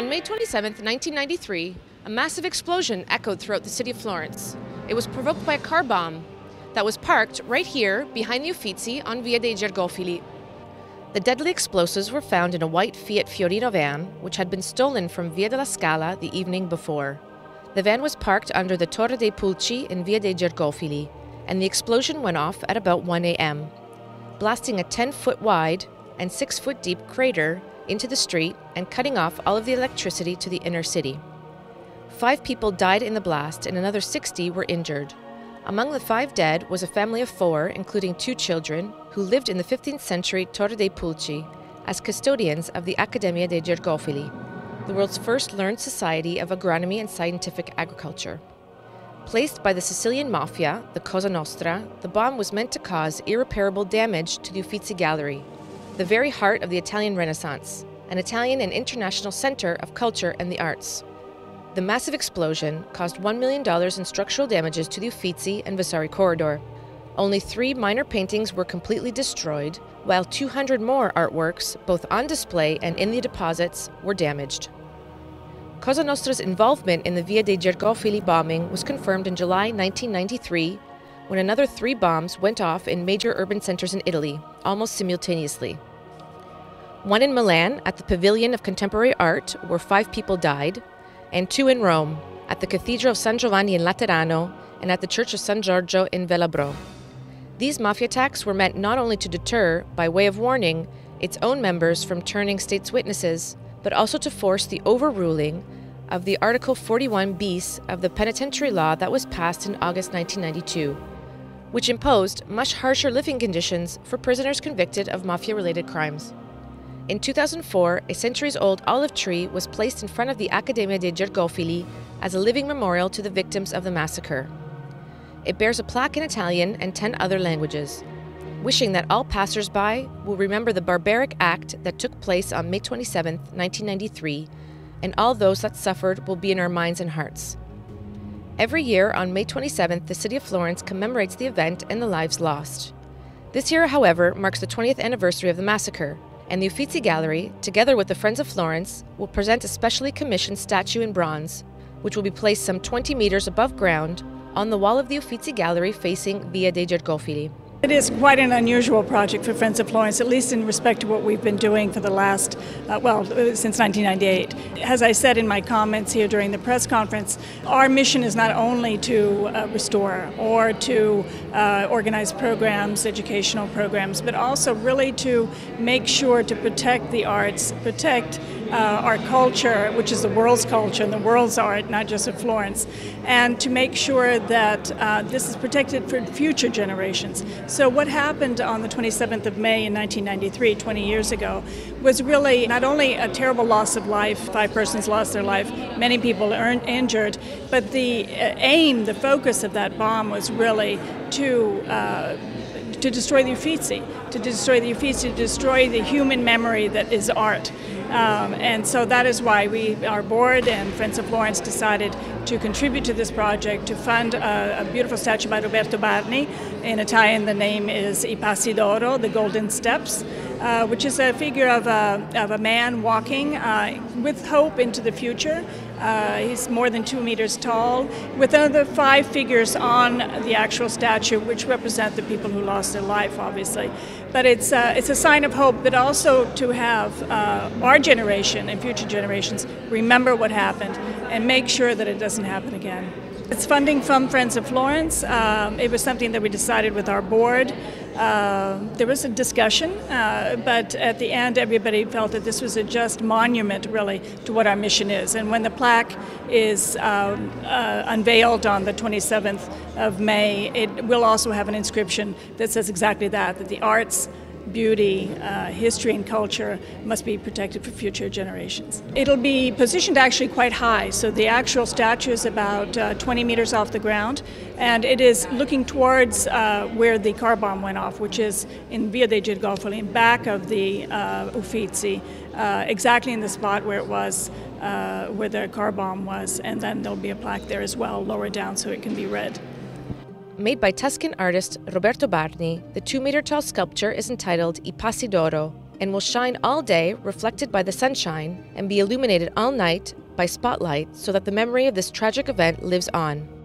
On May 27, 1993, a massive explosion echoed throughout the city of Florence. It was provoked by a car bomb that was parked right here behind the Uffizi on Via dei Gergofili. The deadly explosives were found in a white Fiat Fiorino van, which had been stolen from Via della Scala the evening before. The van was parked under the Torre dei Pulci in Via dei Gergofili, and the explosion went off at about 1 a.m., blasting a 10-foot wide and 6-foot deep crater into the street and cutting off all of the electricity to the inner city. 5 people died in the blast and another 60 were injured. Among the 5 dead was a family of 4, including 2 children, who lived in the 15th century Torre dei Pulci as custodians of the Accademia dei Gergofili, the world's first learned society of agronomy and scientific agriculture. Placed by the Sicilian mafia, the Cosa Nostra, the bomb was meant to cause irreparable damage to the Uffizi Gallery, the very heart of the Italian Renaissance, an Italian and international center of culture and the arts. The massive explosion caused $1 million in structural damages to the Uffizi and Vasari corridor. Only 3 minor paintings were completely destroyed, while 200 more artworks, both on display and in the deposits, were damaged. Cosa Nostra's involvement in the Via dei Gergofili bombing was confirmed in July 1993, when another 3 bombs went off in major urban centers in Italy, almost simultaneously. One in Milan, at the Pavilion of Contemporary Art, where 5 people died, and 2 in Rome, at the Cathedral of San Giovanni in Laterano and at the Church of San Giorgio in Velabro. These mafia attacks were meant not only to deter, by way of warning, its own members from turning state's witnesses, but also to force the overruling of the Article 41 bis of the penitentiary law that was passed in August 1992, which imposed much harsher living conditions for prisoners convicted of mafia-related crimes. In 2004, a centuries-old olive tree was placed in front of the Accademia dei Gergofili as a living memorial to the victims of the massacre. It bears a plaque in Italian and 10 other languages, wishing that all passers-by will remember the barbaric act that took place on May 27, 1993, and all those that suffered will be in our minds and hearts. Every year on May 27th, the city of Florence commemorates the event and the lives lost. This year, however, marks the 20th anniversary of the massacre, and the Uffizi Gallery, together with the Friends of Florence, will present a specially commissioned statue in bronze, which will be placed some 20 meters above ground on the wall of the Uffizi Gallery facing Via dei Gergofili. It is quite an unusual project for Friends of Florence, at least in respect to what we've been doing for the last, since 1998. As I said in my comments here during the press conference, our mission is not only to restore or to organize programs, educational programs, but also really to make sure to protect the arts, protect our culture, which is the world's culture and the world's art, not just of Florence, and to make sure that this is protected for future generations. So what happened on the 27th of May in 1993, 20 years ago, was really not only a terrible loss of life, 5 persons lost their life, many people injured, but the aim, the focus of that bomb was really to destroy the Uffizi, to destroy the human memory that is art. And so that is why our board and Friends of Florence decided to contribute to this project, to fund a beautiful statue by Roberto Barni. In Italian, the name is I Passi d'Oro, the Golden Steps, which is a figure of a man walking with hope into the future. He's more than 2 meters tall, with another 5 figures on the actual statue, which represent the people who lost their life, obviously. But it's a sign of hope, but also to have our generation and future generations remember what happened and make sure that it doesn't happen again. It's funding from Friends of Florence. It was something that we decided with our board. There was a discussion, but at the end everybody felt that this was a just monument really to what our mission is. And when the plaque is unveiled on the 27th of May, it will also have an inscription that says exactly that the arts, beauty, history and culture must be protected for future generations. It'll be positioned actually quite high, so the actual statue is about 20 meters off the ground, and it is looking towards where the car bomb went off, which is in Via dei Gergofili, in back of the Uffizi, exactly in the spot where it was, where the car bomb was, and then there'll be a plaque there as well, lower down so it can be read. Made by Tuscan artist Roberto Barni, the 2-meter-tall sculpture is entitled I Passi d'Oro, and will shine all day, reflected by the sunshine, and be illuminated all night by spotlight so that the memory of this tragic event lives on.